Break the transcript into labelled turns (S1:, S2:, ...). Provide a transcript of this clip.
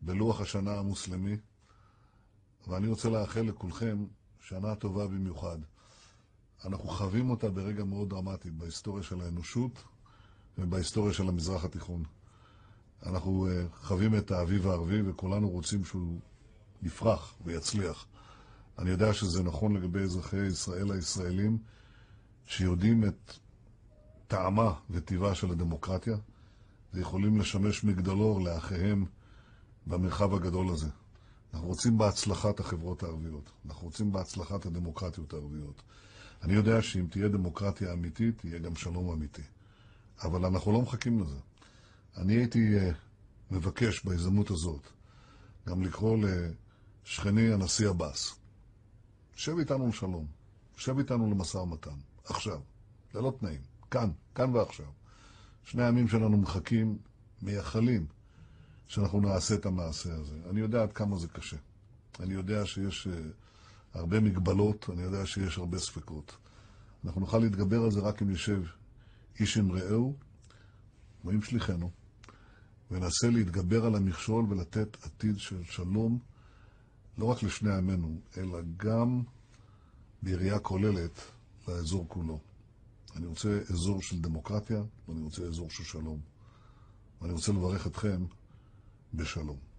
S1: בלוח השנה המוסלמי, ואני רוצה לאחל לכולכם שנה טובה במיוחד. אנחנו חווים אותה ברגע מאוד דרמטי בהיסטוריה של האנושות ובהיסטוריה של המזרח התיכון. אנחנו חווים את האביב הערבי וכולנו רוצים שהוא יפרח ויצליח. אני יודע שזה נכון לגבי אזרחי ישראל הישראלים שיודעים את טעמה וטבעה של הדמוקרטיה ויכולים לשמש מגדלור לאחיהם במרחב הגדול הזה. אנחנו רוצים בהצלחת החברות הערביות, אנחנו רוצים בהצלחת הדמוקרטיות הערביות. אני יודע שאם תהיה דמוקרטיה אמיתית, תהיה גם שלום אמיתי. אבל אנחנו לא מחכים לזה. אני הייתי מבקש בהזדמנות הזאת גם לקרוא לשכני הנשיא עבאס. שב איתנו לשלום, שב איתנו למשא ומתן, עכשיו, ללא תנאים, כאן ועכשיו. שני העמים שלנו מחכים, מייחלים, שאנחנו נעשה את המעשה הזה. אני יודע עד כמה זה קשה. אני יודע שיש הרבה מגבלות, אני יודע שיש הרבה ספקות. אנחנו נוכל להתגבר על זה רק אם נשב איש עם רעהו, ועם שליחנו, וננסה להתגבר על המכשול ולתת עתיד של שלום, לא רק לשני עמנו, אלא גם בראייה כוללת לאזור כולו. אני רוצה אזור של דמוקרטיה, ואני רוצה אזור של שלום. ואני רוצה לברך אתכם בשלום.